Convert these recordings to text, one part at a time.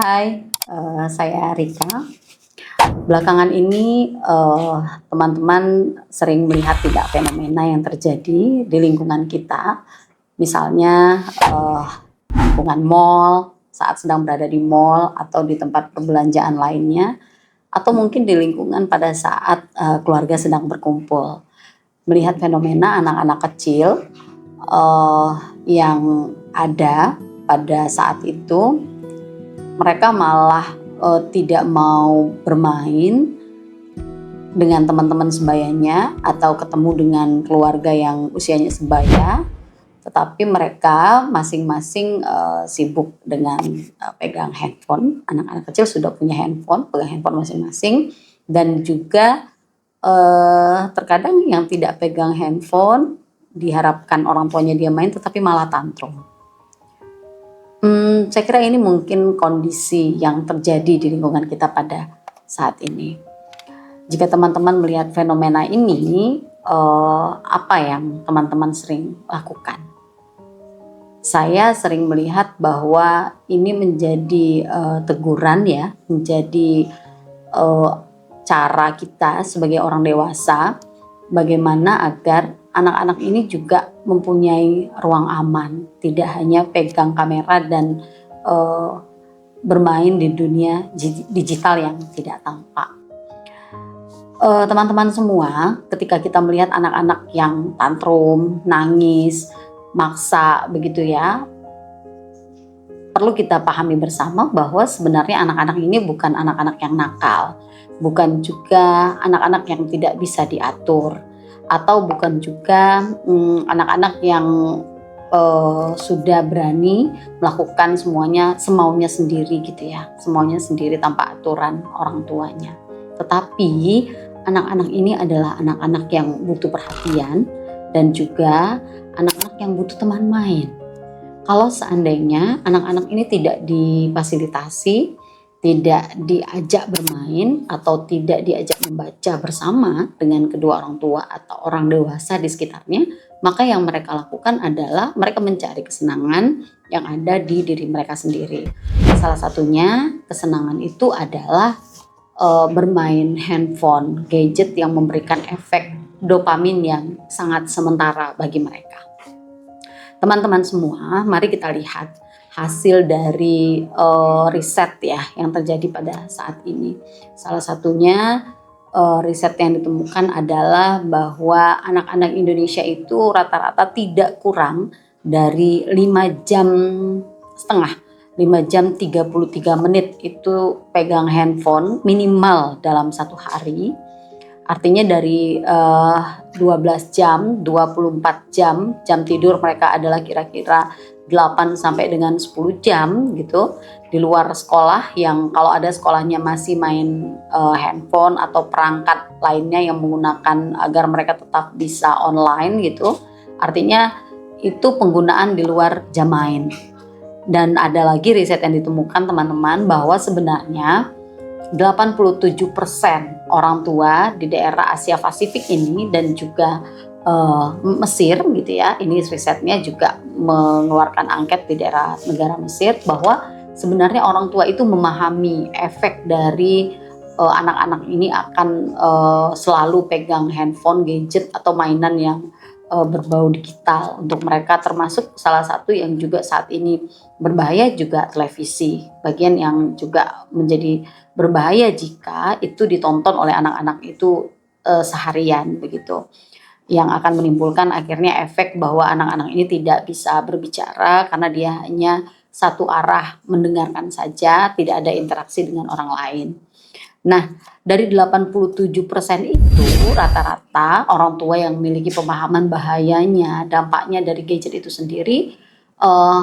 Hai, saya Rika. Belakangan ini teman-teman sering melihat tidak fenomena yang terjadi di lingkungan kita. Misalnya lingkungan mall, saat sedang berada di mall atau di tempat perbelanjaan lainnya, atau mungkin di lingkungan pada saat keluarga sedang berkumpul. Melihat fenomena anak-anak kecil yang ada pada saat itu, mereka malah tidak mau bermain dengan teman-teman sebayanya atau ketemu dengan keluarga yang usianya sebaya, tetapi mereka masing-masing sibuk dengan pegang handphone. Anak-anak kecil sudah punya handphone, pegang handphone masing-masing, dan juga terkadang yang tidak pegang handphone diharapkan orang tuanya dia main, tetapi malah tantrum. Saya kira ini mungkin kondisi yang terjadi di lingkungan kita pada saat ini. Jika teman-teman melihat fenomena ini, apa yang teman-teman sering lakukan? Saya sering melihat bahwa ini menjadi teguran ya, menjadi cara kita sebagai orang dewasa, bagaimana agar anak-anak ini juga mempunyai ruang aman, tidak hanya pegang kamera dan bermain di dunia digital yang tidak tampak. Teman-teman semua, ketika kita melihat anak-anak yang tantrum, nangis, maksa begitu ya, perlu kita pahami bersama bahwa sebenarnya anak-anak ini bukan anak-anak yang nakal, bukan juga anak-anak yang tidak bisa diatur, atau bukan juga anak-anak yang sudah berani melakukan semuanya semaunya sendiri gitu ya, semaunya sendiri tanpa aturan orang tuanya. Tetapi anak-anak ini adalah anak-anak yang butuh perhatian dan juga anak-anak yang butuh teman main. Kalau seandainya anak-anak ini tidak difasilitasi, tidak diajak bermain atau tidak diajak membaca bersama dengan kedua orang tua atau orang dewasa di sekitarnya, maka yang mereka lakukan adalah mereka mencari kesenangan yang ada di diri mereka sendiri. Salah satunya kesenangan itu adalah bermain handphone, gadget yang memberikan efek dopamin yang sangat sementara bagi mereka. Teman-teman semua, mari kita lihat hasil dari riset ya yang terjadi pada saat ini. Salah satunya riset yang ditemukan adalah bahwa anak-anak Indonesia itu rata-rata tidak kurang dari 5 jam setengah, 5 jam 33 menit itu pegang handphone minimal dalam satu hari. Artinya dari 12 jam, 24 jam tidur mereka adalah kira-kira 8 sampai dengan 10 jam gitu di luar sekolah, yang kalau ada sekolahnya masih main handphone atau perangkat lainnya yang menggunakan agar mereka tetap bisa online gitu. Artinya itu penggunaan di luar jam main. Dan ada lagi riset yang ditemukan teman-teman bahwa sebenarnya 87% orang tua di daerah Asia Pasifik ini dan juga Mesir gitu ya, ini risetnya juga mengeluarkan angket di daerah negara Mesir, bahwa sebenarnya orang tua itu memahami efek dari anak-anak ini akan selalu pegang handphone, gadget atau mainan yang berbau digital. Untuk mereka termasuk salah satu yang juga saat ini berbahaya juga televisi, bagian yang juga menjadi berbahaya jika itu ditonton oleh anak-anak itu seharian begitu, yang akan menimbulkan akhirnya efek bahwa anak-anak ini tidak bisa berbicara karena dia hanya satu arah mendengarkan saja, tidak ada interaksi dengan orang lain. Nah, dari 87% itu rata-rata orang tua yang memiliki pemahaman bahayanya, dampaknya dari gadget itu sendiri,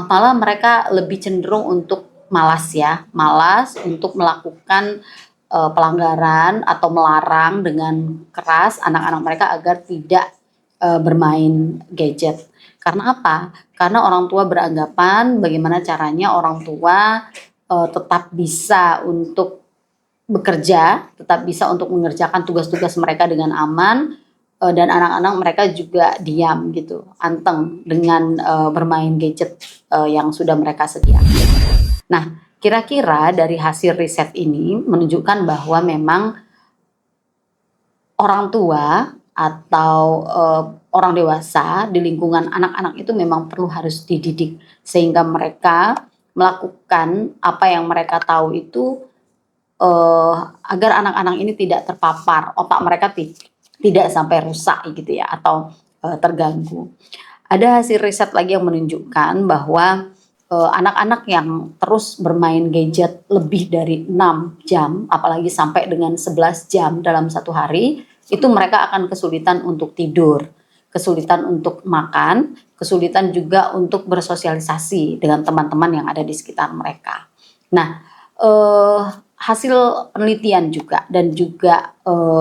malah mereka lebih cenderung untuk malas untuk melakukan pelanggaran atau melarang dengan keras anak-anak mereka agar tidak bermain gadget. Karena apa? Karena orang tua beranggapan bagaimana caranya orang tua tetap bisa untuk bekerja, tetap bisa untuk mengerjakan tugas-tugas mereka dengan aman, dan anak-anak mereka juga diam gitu, anteng dengan bermain gadget yang sudah mereka sediakan. Nah, Kira-kira dari hasil riset ini menunjukkan bahwa memang orang tua atau orang dewasa di lingkungan anak-anak itu memang perlu harus dididik sehingga mereka melakukan apa yang mereka tahu itu agar anak-anak ini tidak terpapar, otak mereka tidak sampai rusak gitu ya atau terganggu. Ada hasil riset lagi yang menunjukkan bahwa anak-anak yang terus bermain gadget lebih dari 6 jam, apalagi sampai dengan 11 jam dalam satu hari, itu mereka akan kesulitan untuk tidur, kesulitan untuk makan, kesulitan juga untuk bersosialisasi dengan teman-teman yang ada di sekitar mereka. Nah, hasil penelitian juga dan juga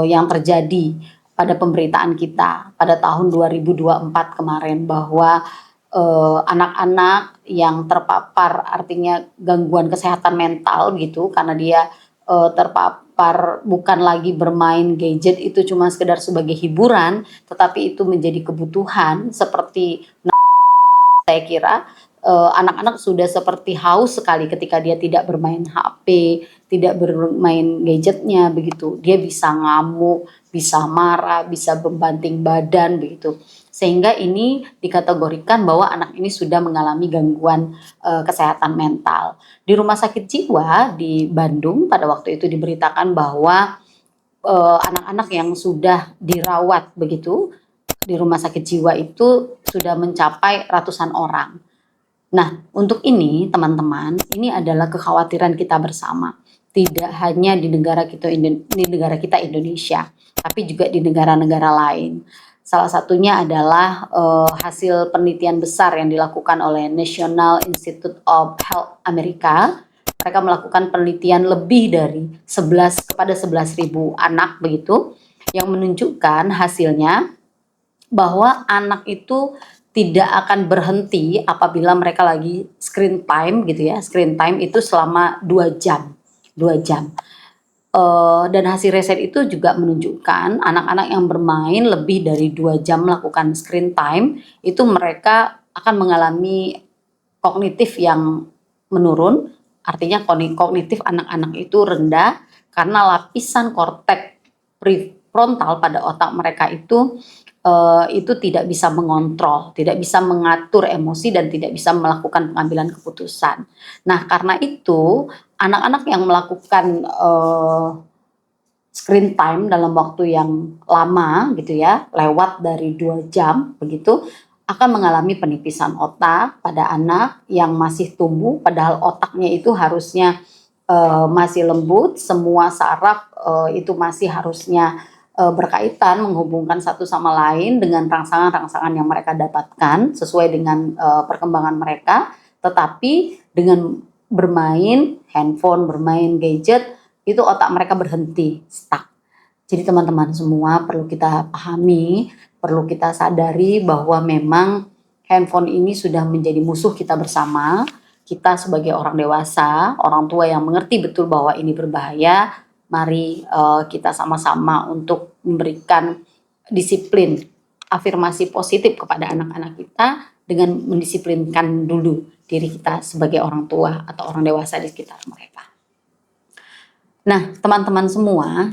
yang terjadi pada pemberitaan kita pada tahun 2024 kemarin bahwa anak-anak yang terpapar artinya gangguan kesehatan mental gitu karena dia terpapar bukan lagi bermain gadget itu cuma sekedar sebagai hiburan tetapi itu menjadi kebutuhan seperti saya kira anak-anak sudah seperti haus sekali ketika dia tidak bermain HP, tidak bermain gadgetnya begitu. Dia bisa ngamuk, bisa marah, bisa membanting badan begitu. Sehingga ini dikategorikan bahwa anak ini sudah mengalami gangguan kesehatan mental. Di rumah sakit jiwa di Bandung pada waktu itu diberitakan bahwa anak-anak yang sudah dirawat begitu di rumah sakit jiwa itu sudah mencapai ratusan orang. Nah, untuk ini teman-teman, ini adalah kekhawatiran kita bersama. Tidak hanya di negara kita Indonesia, tapi juga di negara-negara lain. Salah satunya adalah hasil penelitian besar yang dilakukan oleh National Institute of Health Amerika. Mereka melakukan penelitian lebih dari 11.000 anak begitu, yang menunjukkan hasilnya bahwa anak itu tidak akan berhenti apabila mereka lagi screen time gitu ya. Screen time itu selama 2 jam. 2 jam. Dan hasil riset itu juga menunjukkan anak-anak yang bermain lebih dari 2 jam melakukan screen time itu mereka akan mengalami kognitif yang menurun. Artinya kognitif anak-anak itu rendah karena lapisan korteks prefrontal pada otak mereka itu tidak bisa mengontrol, tidak bisa mengatur emosi dan tidak bisa melakukan pengambilan keputusan. Nah, karena itu anak-anak yang melakukan screen time dalam waktu yang lama gitu ya, lewat dari 2 jam begitu, akan mengalami penipisan otak pada anak yang masih tumbuh, padahal otaknya itu harusnya masih lembut, semua saraf itu masih harusnya berkaitan, menghubungkan satu sama lain dengan rangsangan-rangsangan yang mereka dapatkan sesuai dengan perkembangan mereka, tetapi dengan bermain handphone, bermain gadget, itu otak mereka berhenti, stuck. Jadi teman-teman semua perlu kita pahami, perlu kita sadari bahwa memang handphone ini sudah menjadi musuh kita bersama. Kita sebagai orang dewasa, orang tua yang mengerti betul bahwa ini berbahaya, mari kita sama-sama untuk memberikan disiplin, afirmasi positif kepada anak-anak kita dengan mendisiplinkan dulu diri kita sebagai orang tua atau orang dewasa di sekitar mereka. Nah, teman-teman semua,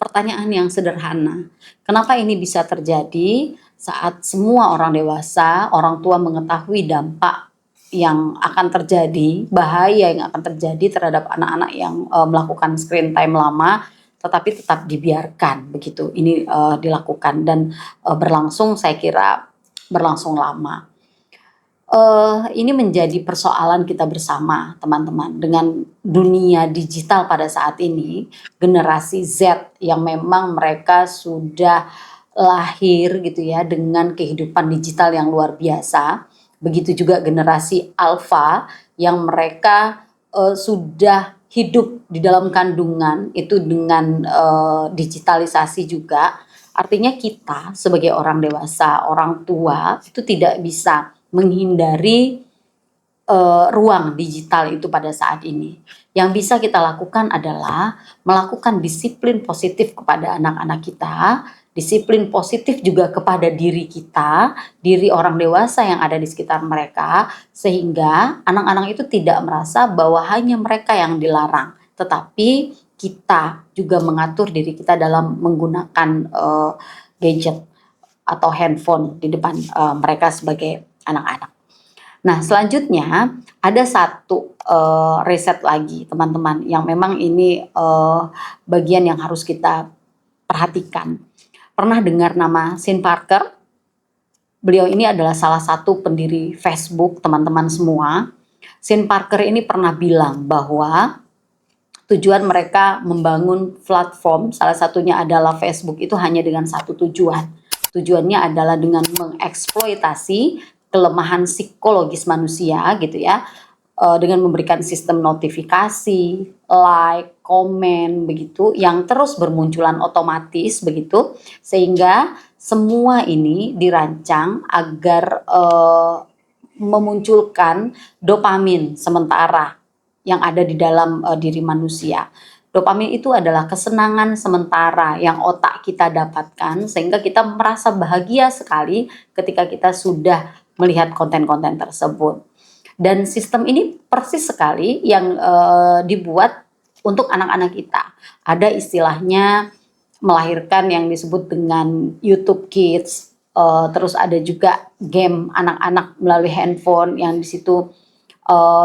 pertanyaan yang sederhana, kenapa ini bisa terjadi saat semua orang dewasa, orang tua mengetahui dampak yang akan terjadi, bahaya yang akan terjadi terhadap anak-anak yang melakukan screen time lama, tetapi tetap dibiarkan begitu. Ini dilakukan dan berlangsung, saya kira berlangsung lama. Ini menjadi persoalan kita bersama, teman-teman, dengan dunia digital pada saat ini, generasi Z yang memang mereka sudah lahir gitu ya dengan kehidupan digital yang luar biasa. Begitu juga generasi Alpha yang mereka sudah hidup di dalam kandungan itu dengan digitalisasi juga. Artinya kita sebagai orang dewasa, orang tua itu tidak bisa menghindari ruang digital itu pada saat ini. Yang bisa kita lakukan adalah melakukan disiplin positif kepada anak-anak kita disiplin positif juga kepada diri kita, diri orang dewasa yang ada di sekitar mereka, sehingga anak-anak itu tidak merasa bahwa hanya mereka yang dilarang, tetapi kita juga mengatur diri kita dalam menggunakan gadget atau handphone di depan mereka sebagai anak-anak. Nah, selanjutnya ada satu riset lagi teman-teman yang memang ini bagian yang harus kita perhatikan. Pernah dengar nama Sean Parker? Beliau ini adalah salah satu pendiri Facebook, teman-teman semua. Sean Parker ini pernah bilang bahwa tujuan mereka membangun platform, salah satunya adalah Facebook, itu hanya dengan satu tujuan. Tujuannya adalah dengan mengeksploitasi kelemahan psikologis manusia gitu ya, dengan memberikan sistem notifikasi, like, komen begitu yang terus bermunculan otomatis begitu, sehingga semua ini dirancang agar memunculkan dopamin sementara yang ada di dalam diri manusia. Dopamin itu adalah kesenangan sementara yang otak kita dapatkan sehingga kita merasa bahagia sekali ketika kita sudah melihat konten-konten tersebut. Dan sistem ini persis sekali yang dibuat untuk anak-anak kita. Ada istilahnya melahirkan yang disebut dengan YouTube Kids. Terus ada juga game anak-anak melalui handphone yang di situ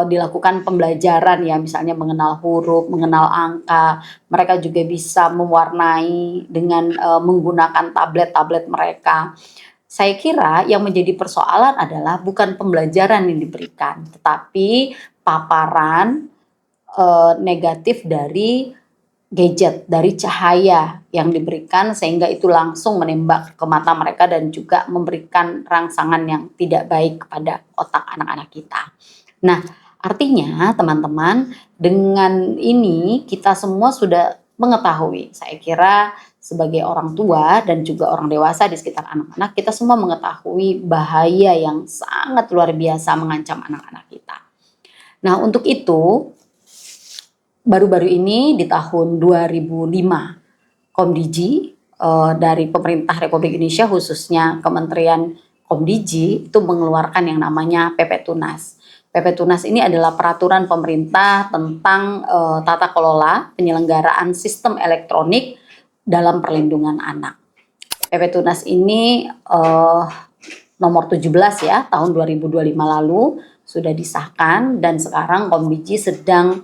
dilakukan pembelajaran ya, misalnya mengenal huruf, mengenal angka. Mereka juga bisa mewarnai dengan menggunakan tablet-tablet mereka. Saya kira yang menjadi persoalan adalah bukan pembelajaran yang diberikan, tetapi paparan negatif dari gadget, dari cahaya yang diberikan sehingga itu langsung menembak ke mata mereka dan juga memberikan rangsangan yang tidak baik kepada otak anak-anak kita. Nah, artinya teman-teman, dengan ini kita semua sudah mengetahui, saya kira sebagai orang tua dan juga orang dewasa di sekitar anak-anak, kita semua mengetahui bahaya yang sangat luar biasa mengancam anak-anak kita. Nah, untuk itu baru-baru ini di tahun 2005 Komdiji dari pemerintah Republik Indonesia, khususnya Kementerian Komdiji, itu mengeluarkan yang namanya PP Tunas. PP Tunas ini adalah peraturan pemerintah tentang tata kelola penyelenggaraan sistem elektronik dalam perlindungan anak. PP Tunas ini nomor 17 ya, tahun 2025 lalu sudah disahkan dan sekarang Komdiji sedang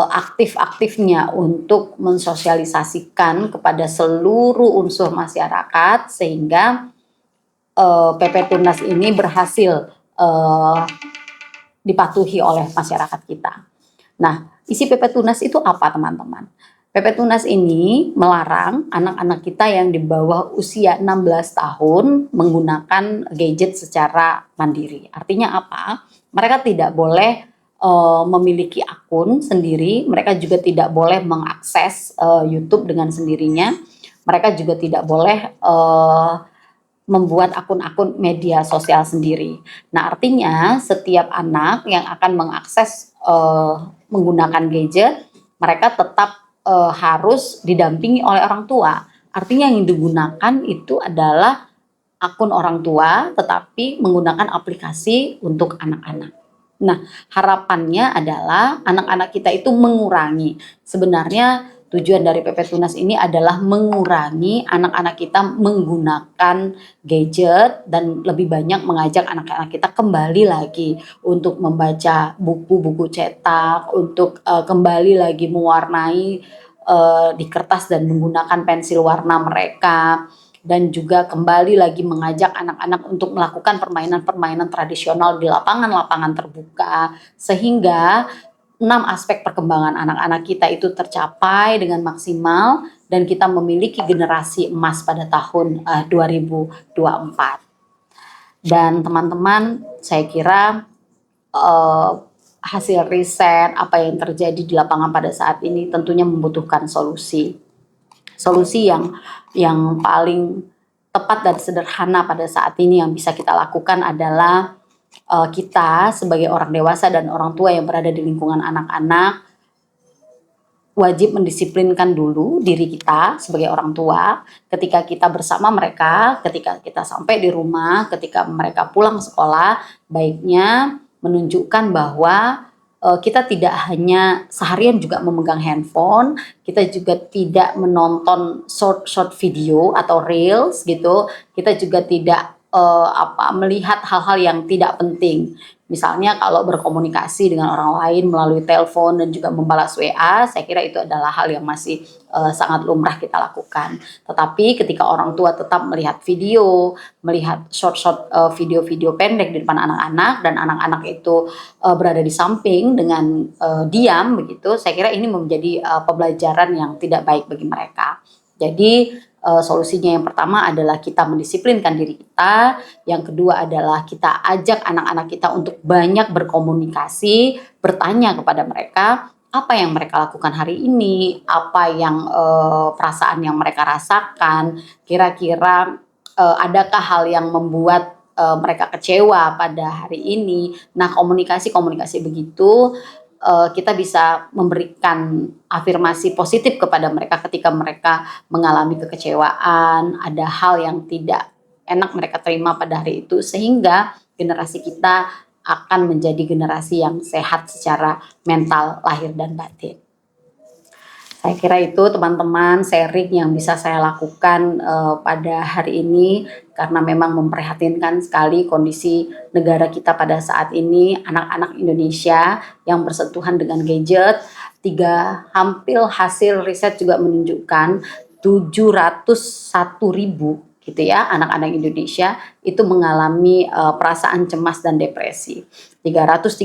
aktif-aktifnya untuk mensosialisasikan kepada seluruh unsur masyarakat sehingga PP Tunas ini berhasil dipatuhi oleh masyarakat kita. Nah, isi PP Tunas itu apa teman-teman? PP Tunas ini melarang anak-anak kita yang di bawah usia 16 tahun menggunakan gadget secara mandiri. Artinya apa? Mereka tidak boleh memiliki akun sendiri, mereka juga tidak boleh mengakses YouTube dengan sendirinya, mereka juga tidak boleh membuat akun-akun media sosial sendiri. Nah, artinya setiap anak yang akan mengakses menggunakan gadget, mereka tetap harus didampingi oleh orang tua. Artinya yang digunakan itu adalah akun orang tua, tetapi menggunakan aplikasi untuk anak-anak. Nah, harapannya adalah anak-anak kita itu mengurangi. Sebenarnya tujuan dari PP Tunas ini adalah mengurangi anak-anak kita menggunakan gadget dan lebih banyak mengajak anak-anak kita kembali lagi untuk membaca buku-buku cetak, untuk kembali lagi mewarnai di kertas dan menggunakan pensil warna mereka. Dan juga kembali lagi mengajak anak-anak untuk melakukan permainan-permainan tradisional di lapangan-lapangan terbuka sehingga 6 aspek perkembangan anak-anak kita itu tercapai dengan maksimal dan kita memiliki generasi emas pada tahun 2024. Dan teman-teman, saya kira hasil riset apa yang terjadi di lapangan pada saat ini tentunya membutuhkan solusi yang paling tepat dan sederhana pada saat ini yang bisa kita lakukan adalah kita sebagai orang dewasa dan orang tua yang berada di lingkungan anak-anak wajib mendisiplinkan dulu diri kita sebagai orang tua ketika kita bersama mereka, ketika kita sampai di rumah, ketika mereka pulang sekolah, baiknya menunjukkan bahwa kita tidak hanya seharian juga memegang handphone, kita juga tidak menonton short video atau reels gitu, kita juga tidak melihat hal-hal yang tidak penting. Misalnya kalau berkomunikasi dengan orang lain melalui telepon dan juga membalas WA, saya kira itu adalah hal yang masih sangat lumrah kita lakukan. Tetapi ketika orang tua tetap melihat video, melihat short video-video pendek di depan anak-anak dan anak-anak itu berada di samping dengan diam begitu, saya kira ini menjadi pembelajaran yang tidak baik bagi mereka. Jadi solusinya yang pertama adalah kita mendisiplinkan diri kita, yang kedua adalah kita ajak anak-anak kita untuk banyak berkomunikasi, bertanya kepada mereka apa yang mereka lakukan hari ini, apa yang perasaan yang mereka rasakan, kira-kira adakah hal yang membuat mereka kecewa pada hari ini. Nah, komunikasi begitu kita bisa memberikan afirmasi positif kepada mereka ketika mereka mengalami kekecewaan, ada hal yang tidak enak mereka terima pada hari itu, sehingga generasi kita akan menjadi generasi yang sehat secara mental, lahir dan batin. Saya kira itu teman-teman sharing yang bisa saya lakukan pada hari ini, karena memang memprihatinkan sekali kondisi negara kita pada saat ini, anak-anak Indonesia yang bersentuhan dengan gadget. Hampir hasil riset juga menunjukkan 701.000 gitu ya, anak-anak Indonesia itu mengalami perasaan cemas dan depresi. 338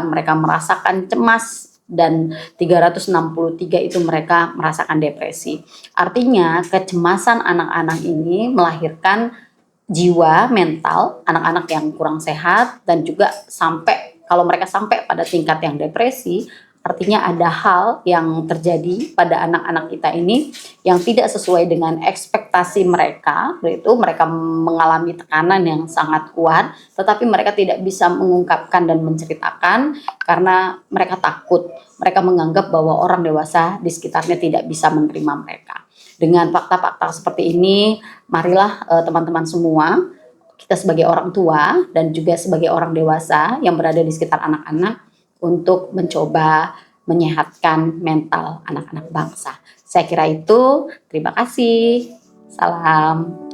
mereka merasakan cemas dan 363 itu mereka merasakan depresi. Artinya kecemasan anak-anak ini melahirkan jiwa mental anak-anak yang kurang sehat, dan juga kalau mereka sampai pada tingkat yang depresi, artinya ada hal yang terjadi pada anak-anak kita ini yang tidak sesuai dengan ekspektasi mereka, yaitu mereka mengalami tekanan yang sangat kuat, tetapi mereka tidak bisa mengungkapkan dan menceritakan karena mereka takut. Mereka menganggap bahwa orang dewasa di sekitarnya tidak bisa menerima mereka. Dengan fakta-fakta seperti ini, marilah teman-teman semua, kita sebagai orang tua dan juga sebagai orang dewasa yang berada di sekitar anak-anak, untuk mencoba menyehatkan mental anak-anak bangsa. Saya kira itu. Terima kasih. Salam.